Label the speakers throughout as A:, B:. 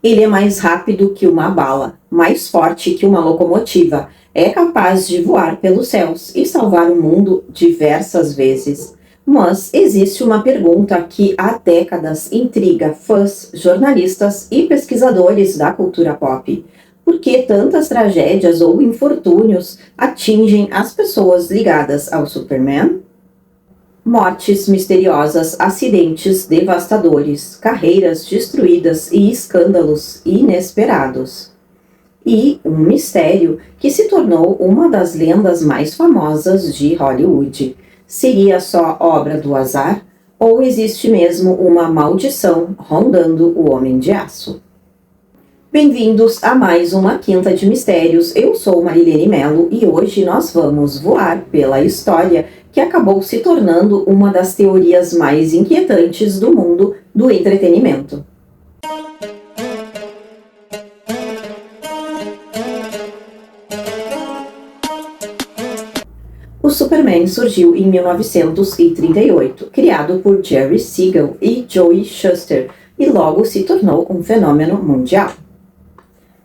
A: Ele é mais rápido que uma bala, mais forte que uma locomotiva, é capaz de voar pelos céus e salvar o mundo diversas vezes. Mas existe uma pergunta que há décadas intriga fãs, jornalistas e pesquisadores da cultura pop. Por que tantas tragédias ou infortúnios atingem as pessoas ligadas ao Superman? Mortes misteriosas, acidentes devastadores, carreiras destruídas e escândalos inesperados. E um mistério que se tornou uma das lendas mais famosas de Hollywood. Seria só obra do azar? Ou existe mesmo uma maldição rondando o Homem de Aço? Bem-vindos a mais uma Quinta de Mistérios. Eu sou Marilene Mello e hoje nós vamos voar pela história que acabou se tornando uma das teorias mais inquietantes do mundo do entretenimento. O Superman surgiu em 1938, criado por Jerry Siegel e Joe Shuster, e logo se tornou um fenômeno mundial.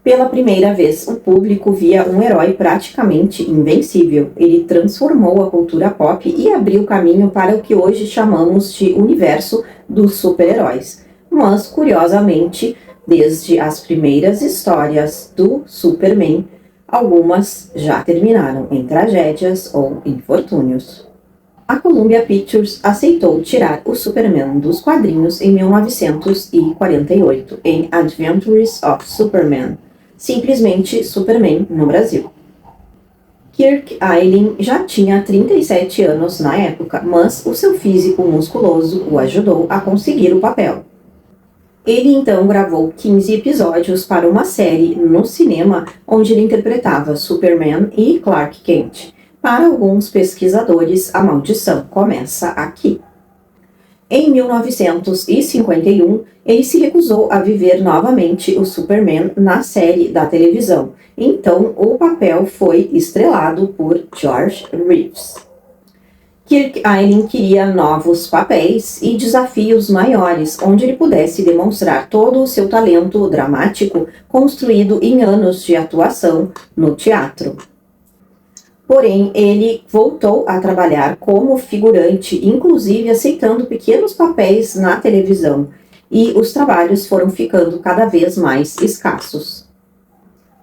A: Pela primeira vez, o público via um herói praticamente invencível. Ele transformou a cultura pop e abriu caminho para o que hoje chamamos de universo dos super-heróis. Mas, curiosamente, desde as primeiras histórias do Superman, algumas já terminaram em tragédias ou infortúnios. A Columbia Pictures aceitou tirar o Superman dos quadrinhos em 1948, em Adventures of Superman, simplesmente Superman no Brasil. Kirk Ayling já tinha 37 anos na época, mas o seu físico musculoso o ajudou a conseguir o papel. Ele então gravou 15 episódios para uma série no cinema onde ele interpretava Superman e Clark Kent. Para alguns pesquisadores, a maldição começa aqui. Em 1951, ele se recusou a viver novamente o Superman na série da televisão. Então, o papel foi estrelado por George Reeves. Kirk Ayling queria novos papéis e desafios maiores, onde ele pudesse demonstrar todo o seu talento dramático construído em anos de atuação no teatro. Porém, ele voltou a trabalhar como figurante, inclusive aceitando pequenos papéis na televisão, e os trabalhos foram ficando cada vez mais escassos.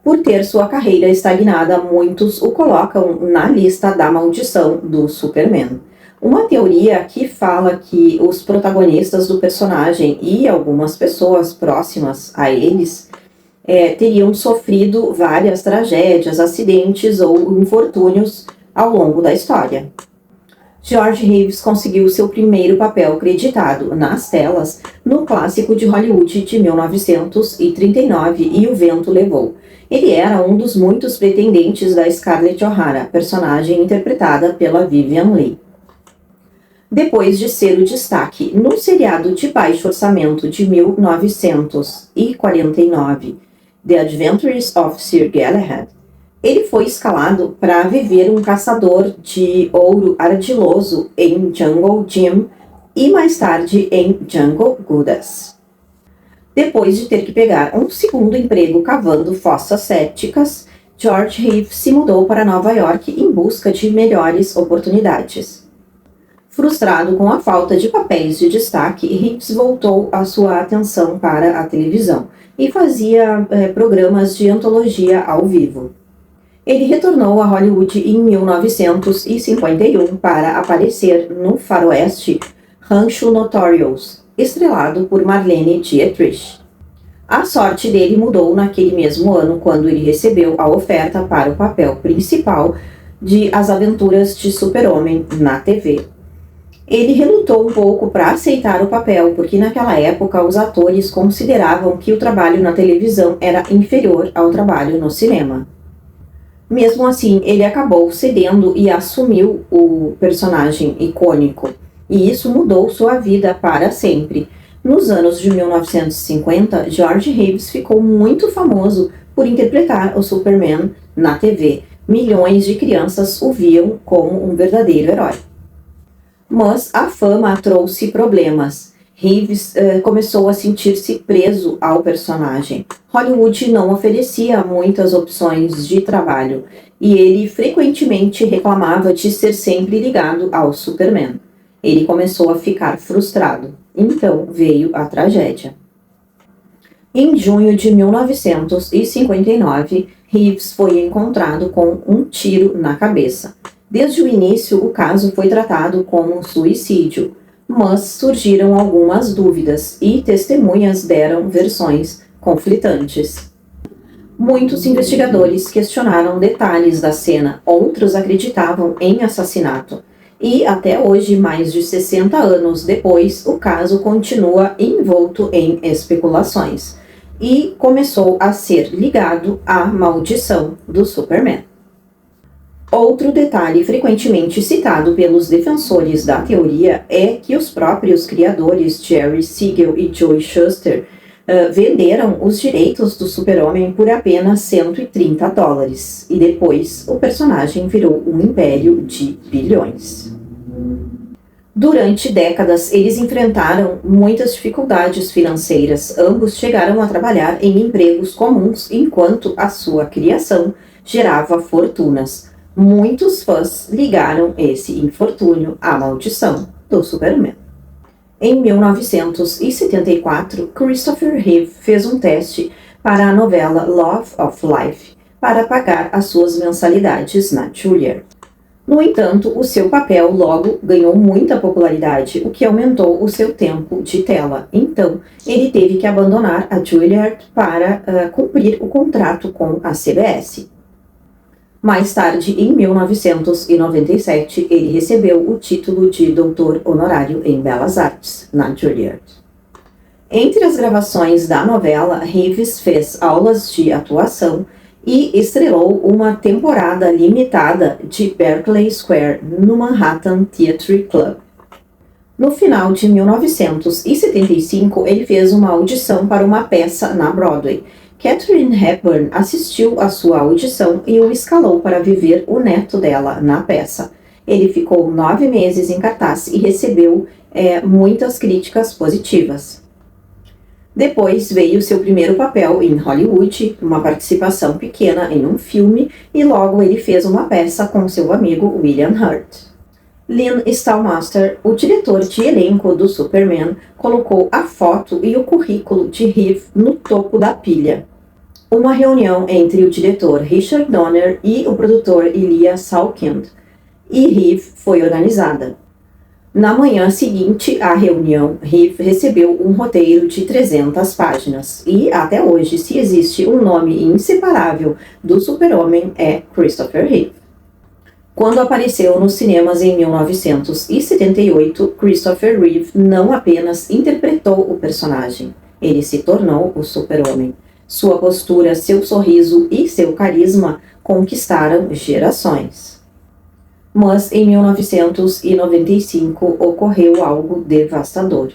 A: Por ter sua carreira estagnada, muitos o colocam na lista da maldição do Superman. Uma teoria que fala que os protagonistas do personagem e algumas pessoas próximas a eles teriam sofrido várias tragédias, acidentes ou infortúnios ao longo da história. George Reeves conseguiu seu primeiro papel creditado nas telas no clássico de Hollywood de 1939, E o Vento Levou. Ele era um dos muitos pretendentes da Scarlett O'Hara, personagem interpretada pela Vivien Leigh. Depois de ser o destaque no seriado de baixo orçamento de 1949, The Adventures of Sir Galahad, ele foi escalado para viver um caçador de ouro ardiloso em Jungle Jim e mais tarde em Jungle Goodus. Depois de ter que pegar um segundo emprego cavando fossas sépticas, George Reeves se mudou para Nova York em busca de melhores oportunidades. Frustrado com a falta de papéis de destaque, Reeves voltou a sua atenção para a televisão e fazia programas de antologia ao vivo. Ele retornou a Hollywood em 1951 para aparecer no faroeste Rancho Notorious, estrelado por Marlene Dietrich. A sorte dele mudou naquele mesmo ano quando ele recebeu a oferta para o papel principal de As Aventuras de Super-Homem na TV. Ele relutou um pouco para aceitar o papel, porque naquela época os atores consideravam que o trabalho na televisão era inferior ao trabalho no cinema. Mesmo assim, ele acabou cedendo e assumiu o personagem icônico, e isso mudou sua vida para sempre. Nos anos de 1950, George Reeves ficou muito famoso por interpretar o Superman na TV. Milhões de crianças o viam como um verdadeiro herói. Mas a fama trouxe problemas. Reeves começou a sentir-se preso ao personagem. Hollywood não oferecia muitas opções de trabalho e ele frequentemente reclamava de ser sempre ligado ao Superman. Ele começou a ficar frustrado. Então veio a tragédia. Em junho de 1959, Reeves foi encontrado com um tiro na cabeça. Desde o início, o caso foi tratado como um suicídio, mas surgiram algumas dúvidas e testemunhas deram versões conflitantes. Muitos investigadores questionaram detalhes da cena, outros acreditavam em assassinato. E até hoje, mais de 60 anos depois, o caso continua envolto em especulações e começou a ser ligado à maldição do Superman. Outro detalhe frequentemente citado pelos defensores da teoria é que os próprios criadores Jerry Siegel e Joe Shuster venderam os direitos do Super-Homem por apenas $130 e depois o personagem virou um império de bilhões. Durante décadas, eles enfrentaram muitas dificuldades financeiras. Ambos chegaram a trabalhar em empregos comuns enquanto a sua criação gerava fortunas. Muitos fãs ligaram esse infortúnio à maldição do Superman. Em 1974, Christopher Reeve fez um teste para a novela Love of Life para pagar as suas mensalidades na Juilliard. No entanto, o seu papel logo ganhou muita popularidade, o que aumentou o seu tempo de tela. Então, ele teve que abandonar a Juilliard para cumprir o contrato com a CBS. Mais tarde, em 1997, ele recebeu o título de doutor honorário em Belas Artes, na Juilliard. Entre as gravações da novela, Reeves fez aulas de atuação e estrelou uma temporada limitada de Berkeley Square no Manhattan Theatre Club. No final de 1975, ele fez uma audição para uma peça na Broadway. Katharine Hepburn assistiu à sua audição e o escalou para viver o neto dela na peça. Ele ficou 9 meses em cartaz e recebeu muitas críticas positivas. Depois veio seu primeiro papel em Hollywood, uma participação pequena em um filme, e logo ele fez uma peça com seu amigo William Hurt. Lynn Stalmaster, o diretor de elenco do Superman, colocou a foto e o currículo de Reeve no topo da pilha. Uma reunião entre o diretor Richard Donner e o produtor Elijah Salkind e Reeve foi organizada. Na manhã seguinte à reunião, Reeve recebeu um roteiro de 300 páginas e, até hoje, se existe um nome inseparável do Super-Homem é Christopher Reeve. Quando apareceu nos cinemas em 1978, Christopher Reeve não apenas interpretou o personagem, ele se tornou o Super-Homem. Sua postura, seu sorriso e seu carisma conquistaram gerações. Mas em 1995 ocorreu algo devastador.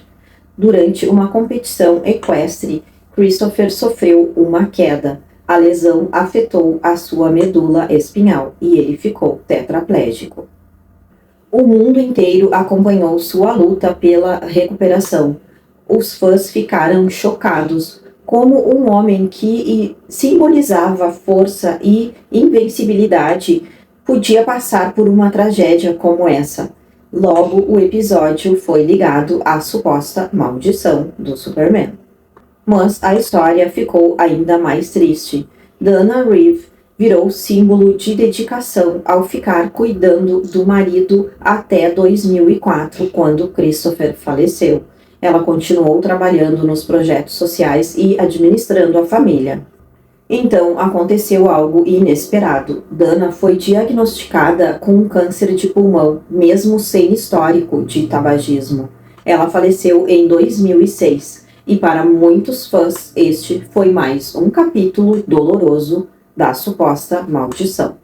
A: Durante uma competição equestre, Christopher sofreu uma queda. A lesão afetou a sua medula espinhal e ele ficou tetraplégico. O mundo inteiro acompanhou sua luta pela recuperação. Os fãs ficaram chocados. Como um homem que simbolizava força e invencibilidade podia passar por uma tragédia como essa. Logo, o episódio foi ligado à suposta maldição do Superman. Mas a história ficou ainda mais triste. Dana Reeve virou símbolo de dedicação ao ficar cuidando do marido até 2004, quando Christopher faleceu. Ela continuou trabalhando nos projetos sociais e administrando a família. Então, aconteceu algo inesperado. Dana foi diagnosticada com um câncer de pulmão, mesmo sem histórico de tabagismo. Ela faleceu em 2006, e para muitos fãs, este foi mais um capítulo doloroso da suposta maldição.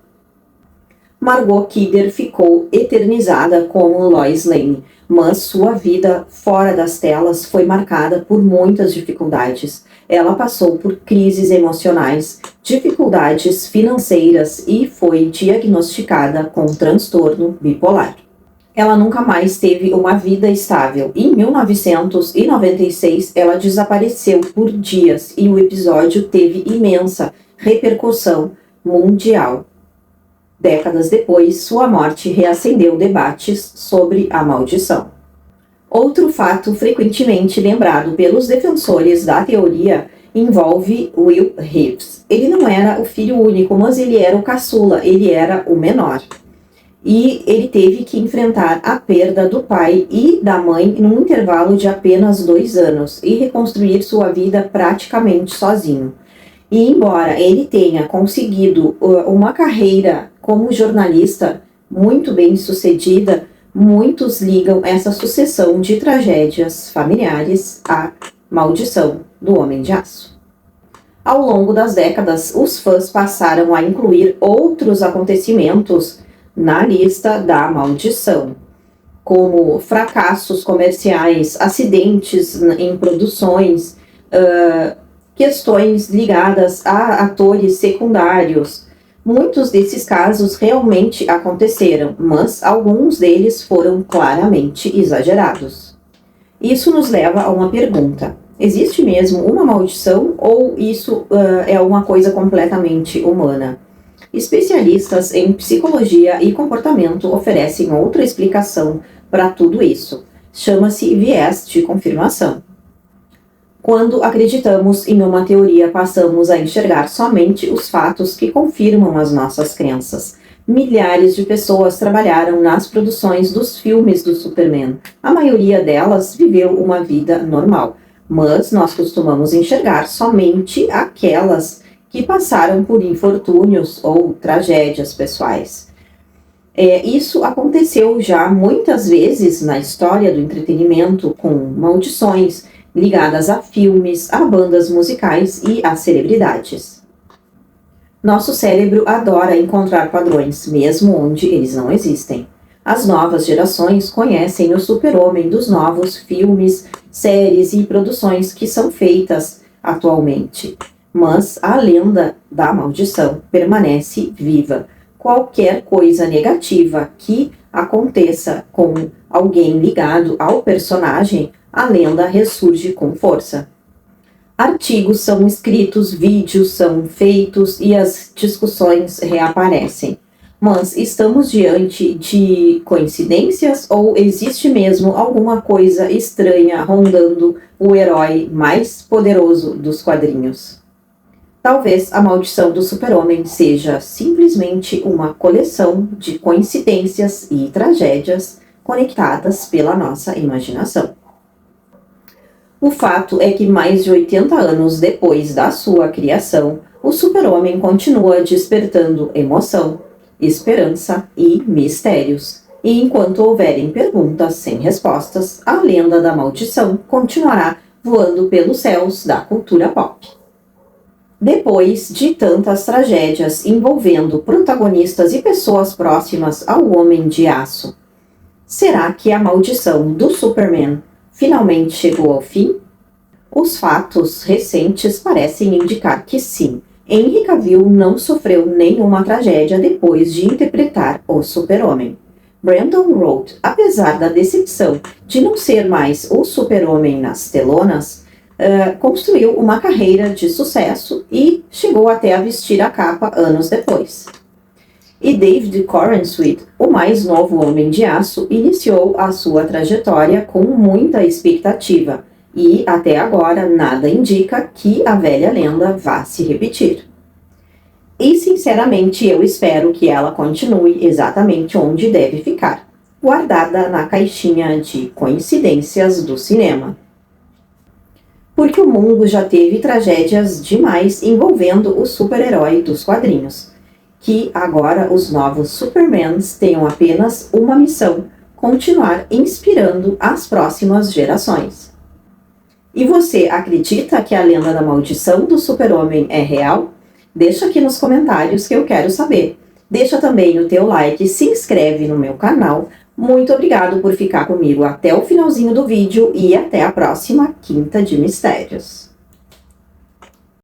A: Margot Kidder ficou eternizada como Lois Lane, mas sua vida fora das telas foi marcada por muitas dificuldades. Ela passou por crises emocionais, dificuldades financeiras e foi diagnosticada com transtorno bipolar. Ela nunca mais teve uma vida estável. Em 1996, ela desapareceu por dias e o episódio teve imensa repercussão mundial. Décadas depois, sua morte reacendeu debates sobre a maldição. Outro fato frequentemente lembrado pelos defensores da teoria envolve Will Reeves. Ele não era o filho único, mas ele era o caçula, ele era o menor. E ele teve que enfrentar a perda do pai e da mãe num intervalo de apenas 2 anos e reconstruir sua vida praticamente sozinho. E embora ele tenha conseguido uma carreira como jornalista muito bem sucedida, muitos ligam essa sucessão de tragédias familiares à maldição do Homem de Aço. Ao longo das décadas, os fãs passaram a incluir outros acontecimentos na lista da maldição, como fracassos comerciais, acidentes em produções, questões ligadas a atores secundários. Muitos desses casos realmente aconteceram, mas alguns deles foram claramente exagerados. Isso nos leva a uma pergunta: existe mesmo uma maldição ou isso é uma coisa completamente humana? Especialistas em psicologia e comportamento oferecem outra explicação para tudo isso. Chama-se viés de confirmação. Quando acreditamos em uma teoria, passamos a enxergar somente os fatos que confirmam as nossas crenças. Milhares de pessoas trabalharam nas produções dos filmes do Superman. A maioria delas viveu uma vida normal, mas nós costumamos enxergar somente aquelas que passaram por infortúnios ou tragédias pessoais. Isso aconteceu já muitas vezes na história do entretenimento, com maldições ligadas a filmes, a bandas musicais e a celebridades. Nosso cérebro adora encontrar padrões, mesmo onde eles não existem. As novas gerações conhecem o super-homem dos novos filmes, séries e produções que são feitas atualmente. Mas a lenda da maldição permanece viva. Qualquer coisa negativa que aconteça com alguém ligado ao personagem, a lenda ressurge com força. Artigos são escritos, vídeos são feitos e as discussões reaparecem. Mas estamos diante de coincidências ou existe mesmo alguma coisa estranha rondando o herói mais poderoso dos quadrinhos? Talvez a maldição do super-homem seja simplesmente uma coleção de coincidências e tragédias conectadas pela nossa imaginação. O fato é que mais de 80 anos depois da sua criação, o super-homem continua despertando emoção, esperança e mistérios. E enquanto houverem perguntas sem respostas, a lenda da maldição continuará voando pelos céus da cultura pop. Depois de tantas tragédias envolvendo protagonistas e pessoas próximas ao Homem de Aço, será que a maldição do Superman finalmente chegou ao fim? Os fatos recentes parecem indicar que sim. Henry Cavill não sofreu nenhuma tragédia depois de interpretar o Super-Homem. Brandon Routh, apesar da decepção de não ser mais o Super-Homem nas telonas, construiu uma carreira de sucesso e chegou até a vestir a capa anos depois. E David Corenswet, o mais novo Homem de Aço, iniciou a sua trajetória com muita expectativa e, até agora, nada indica que a velha lenda vá se repetir. E, sinceramente, eu espero que ela continue exatamente onde deve ficar, guardada na caixinha de coincidências do cinema. Porque o mundo já teve tragédias demais envolvendo o super-herói dos quadrinhos. Que agora os novos Supermans tenham apenas uma missão: continuar inspirando as próximas gerações. E você acredita que a lenda da maldição do Super-Homem é real? Deixa aqui nos comentários que eu quero saber. Deixa também o teu like e se inscreve no meu canal. Muito obrigado por ficar comigo até o finalzinho do vídeo e até a próxima Quinta de Mistérios.